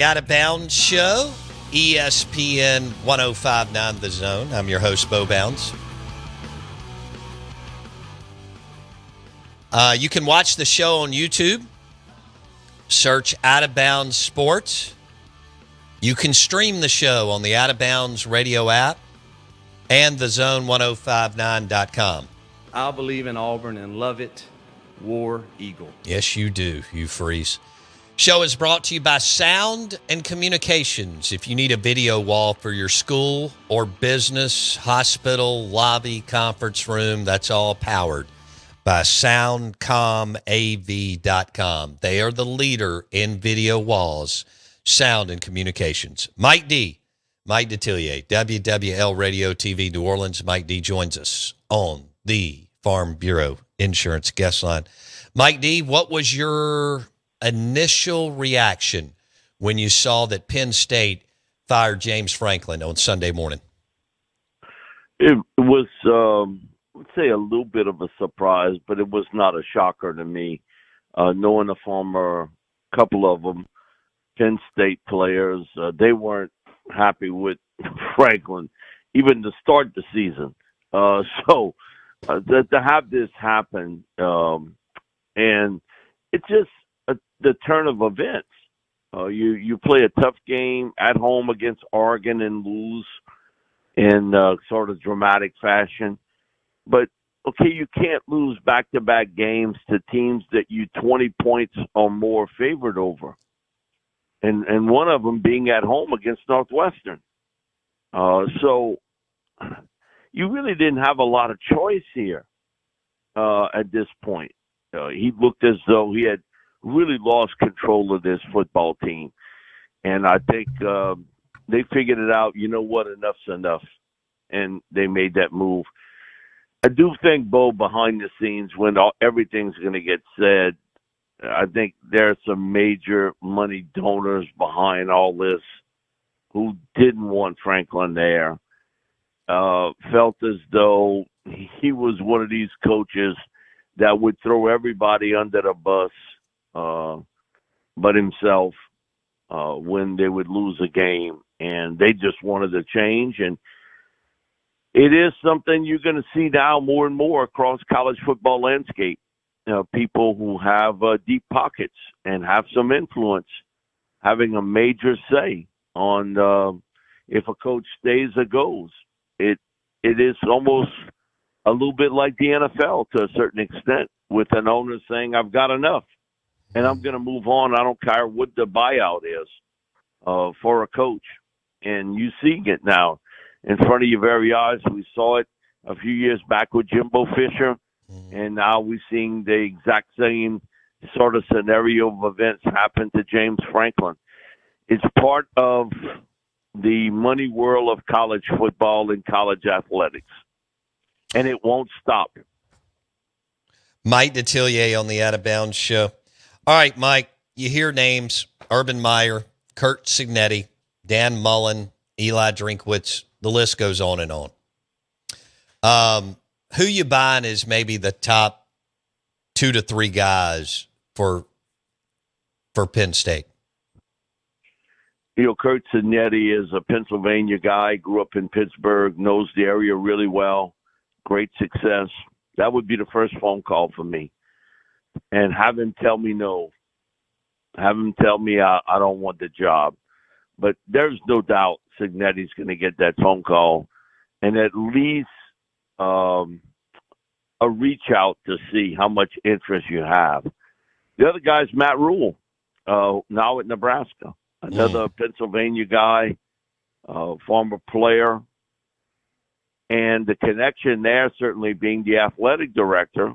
Out of Bounds Show, ESPN 105.9 The Zone. I'm your host, Bo Bounds. You can watch the show on YouTube. Search Out of Bounds Sports. You can stream the show on the Out of Bounds radio app and thezone1059.com. I'll believe in Auburn and love it. War Eagle. Yes, you do, you freeze. Show is brought to you by Sound and Communications. If you need a video wall for your school or business, hospital, lobby, conference room, that's all powered by soundcomav.com. They are the leader in video walls, Sound and Communications. Mike Detillier, WWL Radio TV New Orleans. Mike D joins us on the Farm Bureau Insurance Guest Line. Mike D, what was your initial reaction when you saw that Penn State fired James Franklin on Sunday morning? It was, let's say, a little bit of a surprise, but it was not a shocker to me. Knowing the former couple of them, Penn State players, they weren't happy with Franklin, even to start the season. So to have this happen, and it's just the turn of events. You play a tough game at home against Oregon and lose in sort of dramatic fashion. But, okay, you can't lose back-to-back games to teams that you 20 points or more favored over. And one of them being at home against Northwestern. So you really didn't have a lot of choice here at this point. He looked as though he had really lost control of this football team. And I think they figured it out, you know what, enough's enough. And they made that move. I do think, Bo, behind the scenes, when everything's going to get said, I think there are some major money donors behind all this who didn't want Franklin there, felt as though he was one of these coaches that would throw everybody under the bus but himself when they would lose a game. And they just wanted to change. And it is something you're going to see now more and more across college football landscape. People who have deep pockets and have some influence having a major say on if a coach stays or goes. It is almost a little bit like the NFL to a certain extent, with an owner saying, I've got enough and I'm going to move on. I don't care what the buyout is for a coach. And you see it now in front of your very eyes. We saw it a few years back with Jimbo Fisher, and now we're seeing the exact same sort of scenario of events happen to James Franklin. It's part of the money whirl of college football and college athletics, and it won't stop. Mike Detillier on the Out of Bounds Show. All right, Mike, you hear names: Urban Meyer, Kurt Cignetti, Dan Mullen, Eli Drinkwitz. The list goes on and on. Who you buying is maybe the top 2 to 3 guys for Penn State? You know, Kurt Cignetti is a Pennsylvania guy, grew up in Pittsburgh, knows the area really well, great success. That would be the first phone call for me. And have him tell me no. Have him tell me I don't want the job. But there's no doubt Cignetti's going to get that phone call and at least a reach out to see how much interest you have. The other guy's Matt Rule, now at Nebraska. Another Pennsylvania guy, former player. And the connection there certainly being the athletic director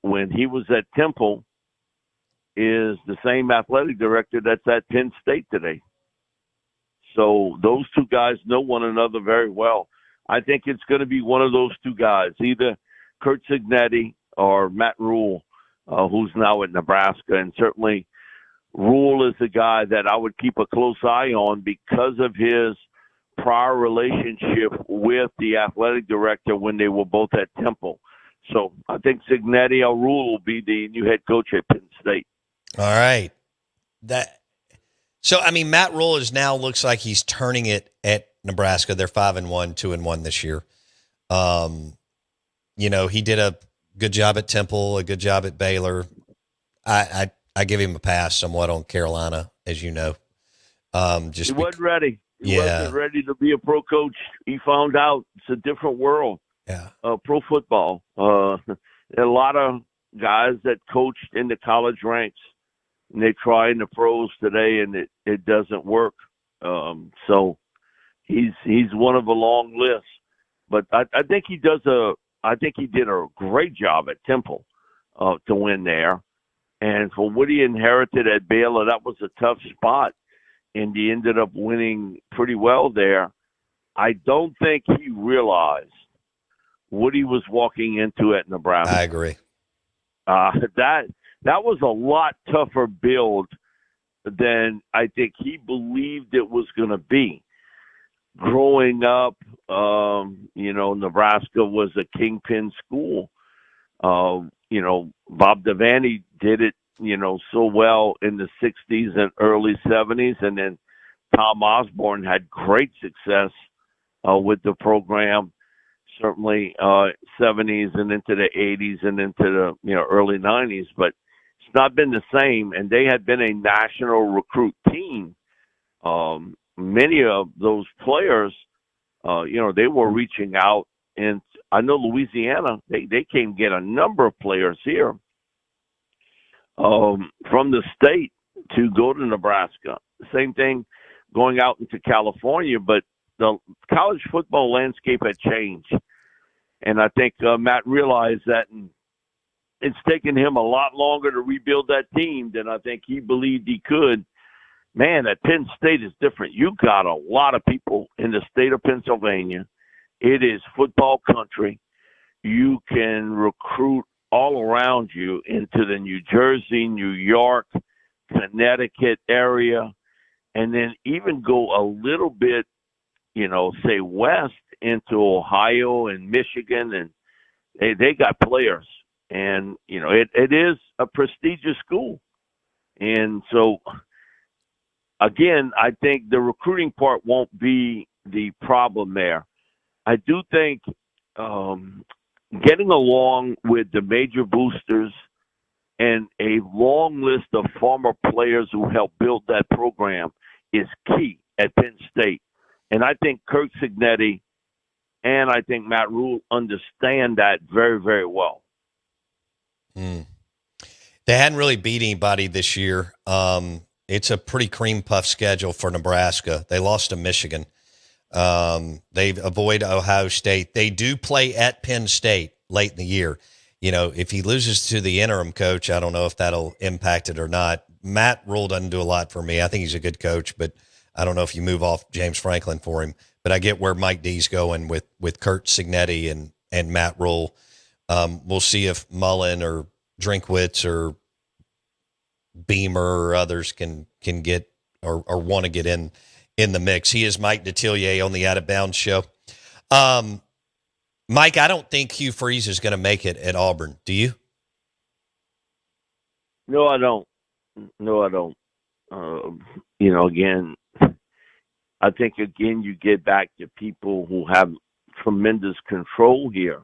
when he was at Temple is the same athletic director that's at Penn State today. So those two guys know one another very well. I think it's going to be one of those two guys, either Kurt Cignetti or Matt Rule, who's now at Nebraska. And certainly Rule is the guy that I would keep a close eye on because of his prior relationship with the athletic director when they were both at Temple. So I think Cignetti or Rule will be the new head coach at Penn State. All right. So, I mean, Matt Rule is now looks like he's turning it at Nebraska. They're 5-1, 2-1 this year. He did a good job at Temple, a good job at Baylor. I give him a pass somewhat on Carolina, as you know. He wasn't ready. He Yeah. wasn't ready to be a pro coach. He found out it's a different world. Yeah. Pro football. There are a lot of guys that coached in the college ranks, and they try in the pros today, and it doesn't work. So he's one of a long list. But I think he did a great job at Temple to win there. And for what he inherited at Baylor, that was a tough spot. And he ended up winning pretty well there. I don't think he realized what he was walking into at Nebraska. I agree. That was a lot tougher build than I think he believed it was going to be. Growing up, Nebraska was a kingpin school. Bob Devaney did it, so well in the 60s and early 70s. And then Tom Osborne had great success with the program, certainly 70s and into the 80s and into the early 90s. But it's not been the same. And they had been a national recruit team. Many of those players, they were reaching out. And I know Louisiana, they came get a number of players here from the state to go to Nebraska. Same thing going out into California, but the college football landscape had changed. And I think Matt realized that, and it's taken him a lot longer to rebuild that team than I think he believed he could. Man, at Penn State is different. You got a lot of people in the state of Pennsylvania. It is football country. You can recruit all around you into the New Jersey, New York, Connecticut area, and then even go a little bit, say west into Ohio and Michigan, and they got players. And, it is a prestigious school. And so, again, I think the recruiting part won't be the problem there. I do think getting along with the major boosters and a long list of former players who helped build that program is key at Penn State. And I think Kirk Cignetti and I think Matt Rule understand that very, very well. They hadn't really beat anybody this year. It's a pretty cream puff schedule for Nebraska. They lost to Michigan. They avoid Ohio State. They do play at Penn State late in the year. If he loses to the interim coach, I don't know if that'll impact it or not. Matt Rule doesn't do a lot for me. I think he's a good coach, but I don't know if you move off James Franklin for him. But I get where Mike D's going with Kurt Cignetti and Matt Rule. We'll see if Mullen or Drinkwitz or Beamer or others can get or want to get in the mix. He is Mike Detillier on the Out of Bounds show. Mike, I don't think Hugh Freeze is going to make it at Auburn. Do you? No, I don't. Again, I think, you get back to people who have tremendous control here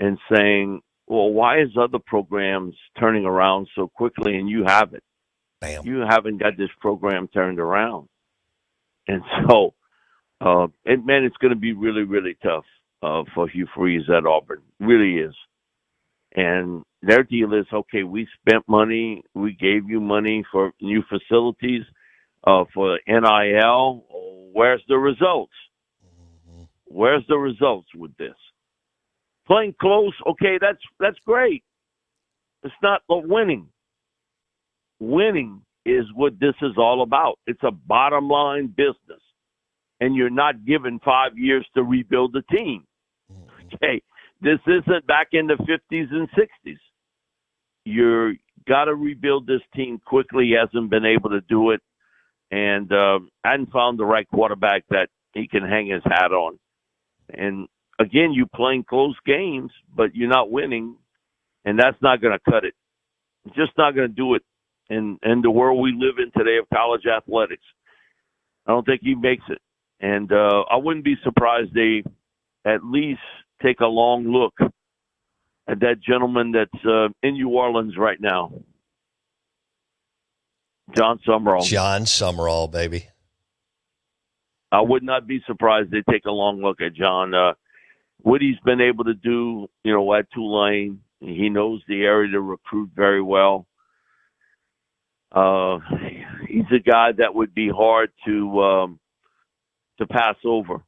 and saying, well, why is other programs turning around so quickly and you haven't? Bam. You haven't got this program turned around. And so, it's going to be really, really tough for Hugh Freeze at Auburn. Really is. And their deal is, okay, we spent money. We gave you money for new facilities, for NIL. Where's the results? Where's the results with this? Playing close, okay, that's great. It's not winning. Winning is what this is all about. It's a bottom line business. And you're not given 5 years to rebuild the team. Okay, this isn't back in the 50s and 60s. You're got to rebuild this team quickly. He hasn't been able to do it. And hadn't found the right quarterback that he can hang his hat on. And again, you playing close games, but you're not winning, and that's not going to cut it. It's just not going to do it in the world we live in today of college athletics. I don't think he makes it. And I wouldn't be surprised they at least take a long look at that gentleman that's in New Orleans right now, John Summerall. John Summerall, baby. I would not be surprised they take a long look at John. What he's been able to do, at Tulane. He knows the area to recruit very well. He's a guy that would be hard to pass over.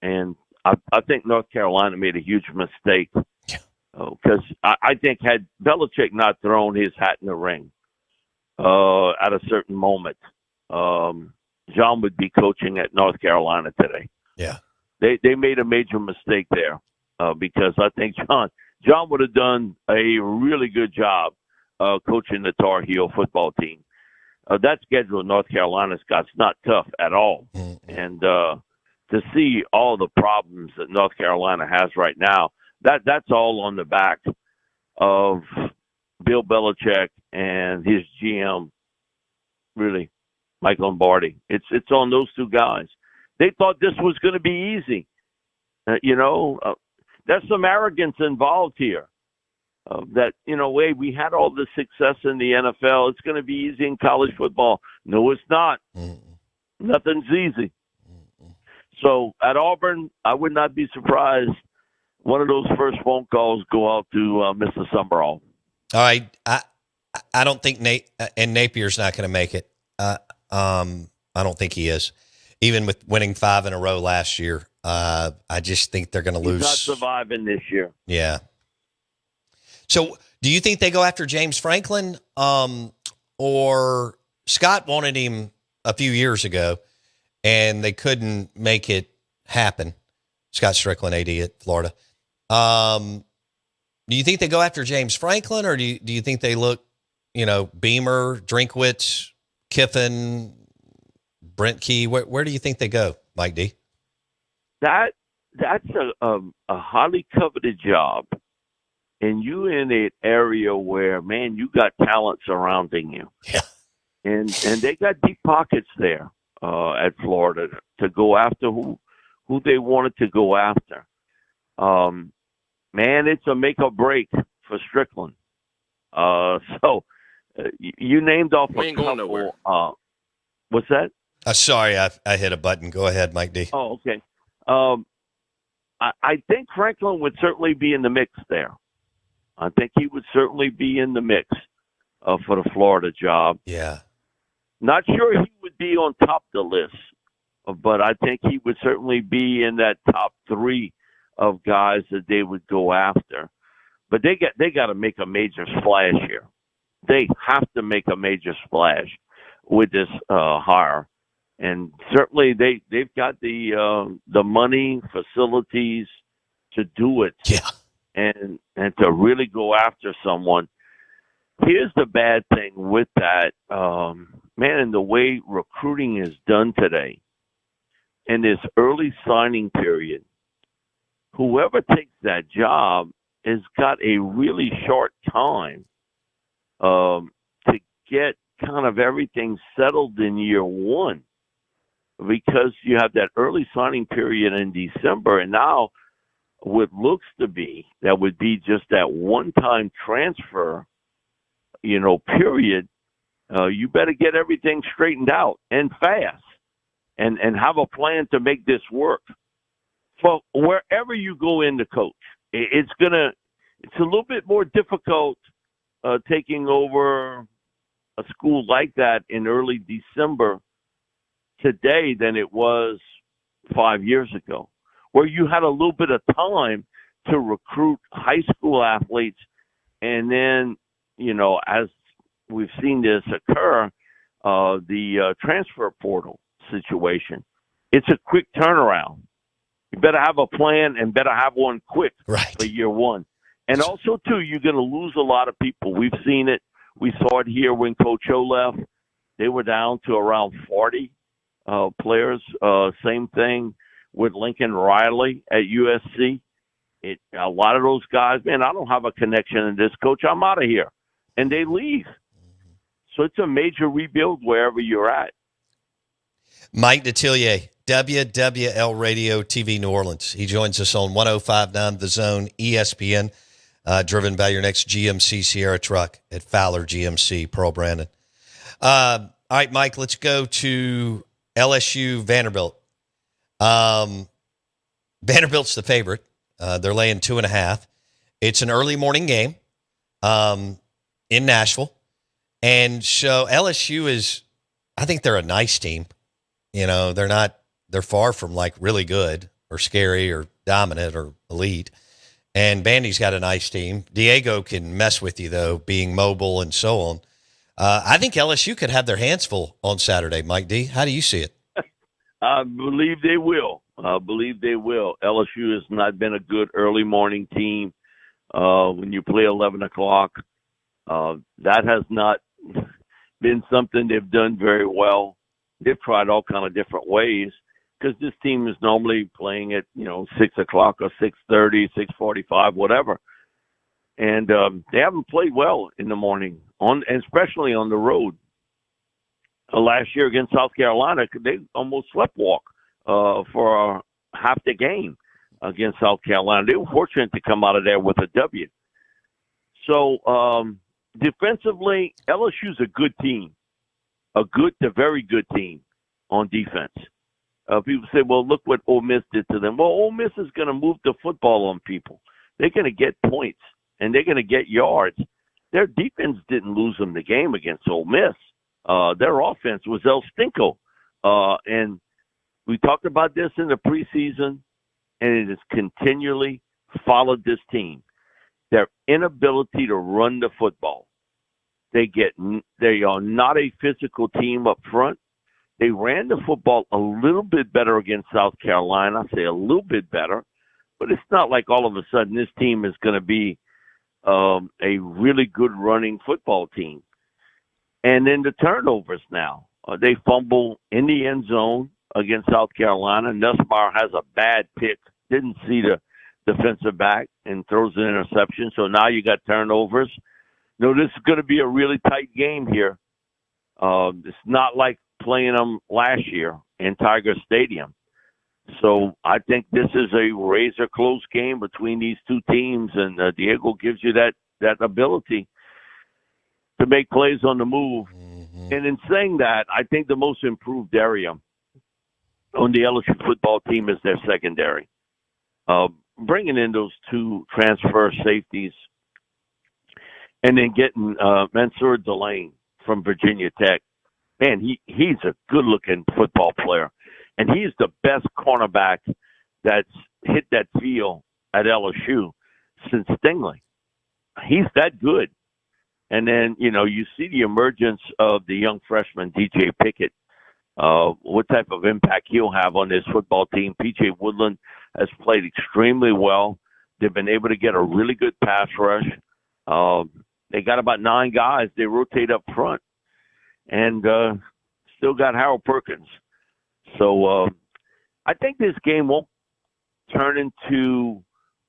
And I think North Carolina made a huge mistake. Because I think had Belichick not thrown his hat in the ring at a certain moment, John would be coaching at North Carolina today. Yeah. They made a major mistake there because I think John would have done a really good job coaching the Tar Heel football team. That schedule in North Carolina's got not tough at all. Mm-hmm. And to see all the problems that North Carolina has right now, that's all on the back of Bill Belichick and his GM, really, Mike Lombardi. It's on those two guys. They thought this was going to be easy. There's some arrogance involved here. That, hey, we had all this success in the NFL. It's going to be easy in college football. No, it's not. Mm-hmm. Nothing's easy. Mm-hmm. So at Auburn, I would not be surprised one of those first phone calls go out to Mr. Summerall. All right. I don't think Napier's not going to make it. I don't think he is. Even with winning 5 in a row last year, I just think they're going to lose. He's not surviving this year. Yeah. So do you think they go after James Franklin? Or Scott wanted him a few years ago, and they couldn't make it happen. Scott Strickland, AD at Florida. Do you think they go after James Franklin, or do you think they look, Beamer, Drinkwitz, Kiffin, Brent Key? Where do you think they go, Mike D? That's a highly coveted job, and you in an area where, man, you got talent surrounding you. Yeah, and they got deep pockets there at Florida to go after who they wanted to go after. Man, it's a make or break for Strickland. You named off we a ain't couple. Going nowhere. What's that? Sorry, I hit a button. Go ahead, Mike D. Oh, okay. I think Franklin would certainly be in the mix there. I think he would certainly be in the mix for the Florida job. Yeah. Not sure he would be on top of the list, but I think he would certainly be in that top 3 of guys that they would go after. But they got to make a major splash here. They have to make a major splash with this hire. And certainly they've got the money, facilities to do it. Yeah. And to really go after someone. Here's the bad thing with that, man, and the way recruiting is done today, in this early signing period, whoever takes that job has got a really short time to get kind of everything settled in year one, because you have that early signing period in December, and now what looks to be that would be just that one-time transfer, period. You better get everything straightened out and fast, and have a plan to make this work. For wherever you go in to coach, it's a little bit more difficult taking over a school like that in early December today than it was 5 years ago, where you had a little bit of time to recruit high school athletes. And then, as we've seen this occur, the transfer portal situation, it's a quick turnaround. You better have a plan and better have one quick for year one. And also, too, you're going to lose a lot of people. We've seen it. We saw it here when Coach O left. They were down to around 40 players. Same thing with Lincoln Riley at USC. A lot of those guys, man, I don't have a connection in this, coach. I'm out of here. And they leave. So it's a major rebuild wherever you're at. Mike Detillier, WWL Radio TV New Orleans. He joins us on 105.9 The Zone, ESPN, driven by your next GMC Sierra truck at Fowler GMC, Pearl Brandon. All right, Mike, let's go to LSU Vanderbilt. Vanderbilt's the favorite. They're laying 2.5. It's an early morning game in Nashville. And so LSU is, I think they're a nice team. You know, they're far from like really good or scary or dominant or elite. And Vandy's got a nice team. Diego can mess with you, though, being mobile and so on. I think LSU could have their hands full on Saturday, Mike D. How do you see it? I believe they will. LSU has not been a good early morning team. When you play 11 o'clock, that has not been something they've done very well. They've tried all kind of different ways because this team is normally playing at, 6 o'clock or 6:30, 6:45, whatever. And they haven't played well in the morning, especially on the road. Last year against South Carolina, they almost sleptwalk for half the game against South Carolina. They were fortunate to come out of there with a W. So defensively, LSU's a good team, a good to very good team on defense. People say, well, look what Ole Miss did to them. Well, Ole Miss is going to move the football on people. They're going to get points, and they're going to get yards. Their defense didn't lose them the game against Ole Miss. Their offense was El Stinko. And we talked about this in the preseason, and it has continually followed this team. Their inability to run the football. They are not a physical team up front. They ran the football a little bit better against South Carolina. I say a little bit better, but it's not like all of a sudden this team is going to be a really good running football team. And then the turnovers now. They fumble in the end zone against South Carolina. Nussmeier has a bad pick. Didn't see the defensive back and throws an interception. So now you got turnovers. No, this is going to be a really tight game here. It's not like playing them last year in Tiger Stadium. So I think this is a razor-close game between these two teams, and Diego gives you that ability to make plays on the move. Mm-hmm. And in saying that, I think the most improved area on the LSU football team is their secondary. Bringing in those two transfer safeties and then getting Mansour Delane from Virginia Tech. Man, he's a good-looking football player. And he's the best cornerback that's hit that field at LSU since Stingley. He's that good. And then, you see the emergence of the young freshman, DJ Pickett, what type of impact he'll have on this football team. P.J. Woodland has played extremely well. They've been able to get a really good pass rush. They got about 9 guys. They rotate up front. And still got Harold Perkins. So I think this game won't turn into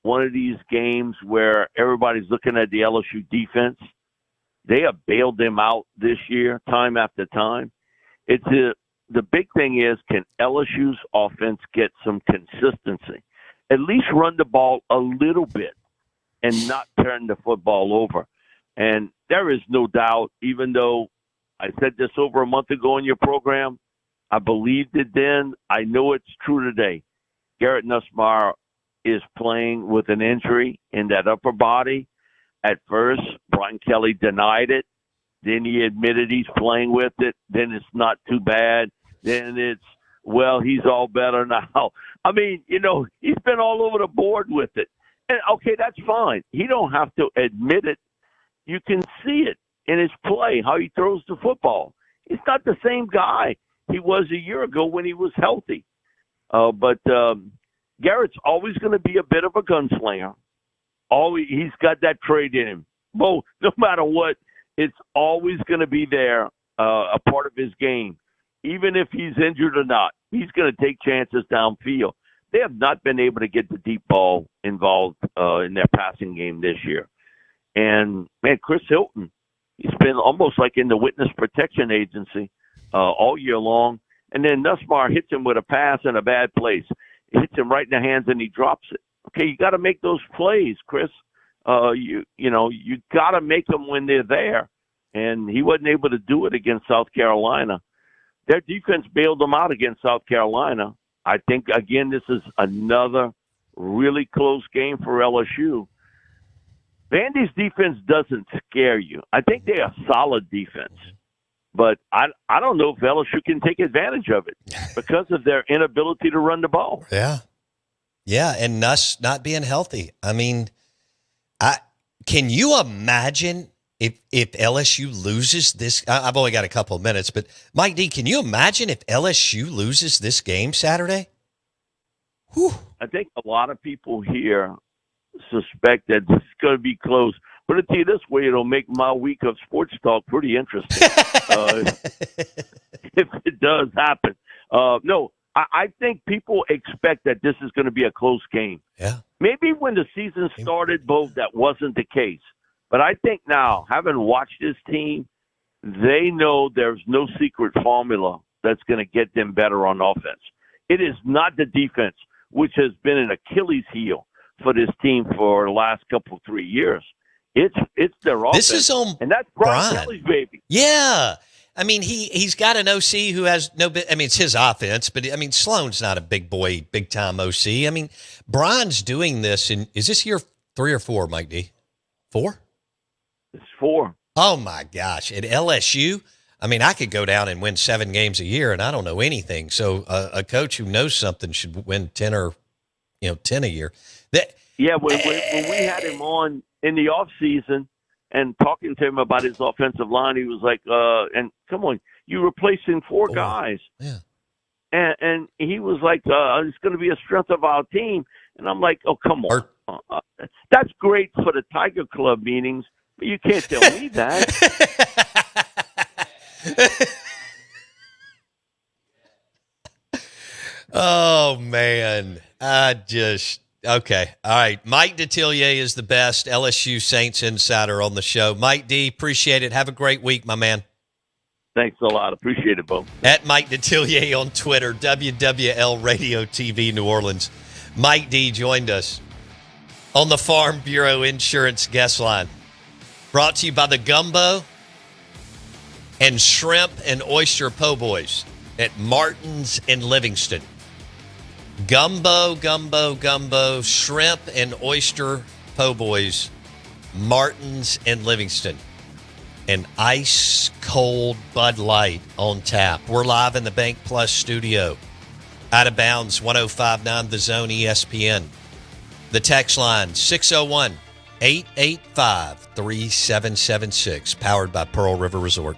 one of these games where everybody's looking at the LSU defense. They have bailed them out this year, time after time. The big thing is, can LSU's offense get some consistency? At least run the ball a little bit and not turn the football over. And there is no doubt, even though I said this over a month ago in your program, I believed it then. I know it's true today. Garrett Nussmeier is playing with an injury in that upper body. At first, Brian Kelly denied it. Then he admitted he's playing with it. Then it's not too bad. Then it's, well, he's all better now. I mean, he's been all over the board with it. And, okay, that's fine. He don't have to admit it. You can see it in his play, how he throws the football. He's not the same guy he was a year ago when he was healthy. But Garrett's always going to be a bit of a gunslinger. He's got that trait in him. No matter what, it's always going to be there, a part of his game. Even if he's injured or not, he's going to take chances downfield. They have not been able to get the deep ball involved in their passing game this year. And, man, Chris Hilton He's been almost like in the witness protection agency all year long. And then Nussmeier hits him with a pass in a bad place. It hits him right in the hands and he drops it. Okay, you got to make those plays, Chris. You got to make them when they're there. And he wasn't able to do it against South Carolina. Their defense bailed them out against South Carolina. I think, again, this is another really close game for LSU. Vandy's defense doesn't scare you. I think they're a solid defense. But I don't know if LSU can take advantage of it because of their inability to run the ball. Yeah. Yeah, and Nuss not being healthy. I mean, can you imagine if LSU loses this? I've only got a couple of minutes, but Mike D, can you imagine if LSU loses this game Saturday? Whew. I think a lot of people here suspect that this is going to be close. But I'll tell you this way, it'll make my week of sports talk pretty interesting if it does happen. No, I think people expect that this is going to be a close game. Yeah. Maybe when the season started, Bo, that wasn't the case. But I think now, having watched this team, they know there's no secret formula that's going to get them better on offense. It is not the defense, which has been an Achilles heel for this team for the last 3 years. It's their offense. This is on and that's Brian Kelly's baby. Yeah. I mean, he's got an OC who has no – I mean, it's his offense, but, I mean, Sloan's not a big boy, big-time OC. I mean, Brian's doing this – is this year 3 or 4, Mike D? 4? It's 4. Oh, my gosh. At LSU, I mean, I could go down and win 7 games a year, and I don't know anything. So a coach who knows something should win 10 or, 10 a year. When we had him on in the offseason and talking to him about his offensive line, he was like, and come on, you're replacing 4 guys. Yeah. And he was like, it's going to be a strength of our team. And I'm like, oh, come on. That's great for the Tiger Club meetings, but you can't tell me that. Oh, man. Okay. All right. Mike Detillier is the best LSU Saints insider on the show. Mike D, appreciate it. Have a great week, my man. Thanks a lot. Appreciate it, Bo. At Mike Detillier on Twitter, WWL Radio TV New Orleans. Mike D joined us on the Farm Bureau Insurance guest line. Brought to you by the Gumbo and Shrimp and Oyster Po' Boys at Martin's in Livingston. Gumbo, shrimp and oyster po' boys, Martin's in Livingston. And ice cold Bud Light on tap. We're live in the Bank Plus studio. Out of bounds, 105.9 The Zone ESPN. The text line, 601-885-3776, powered by Pearl River Resort.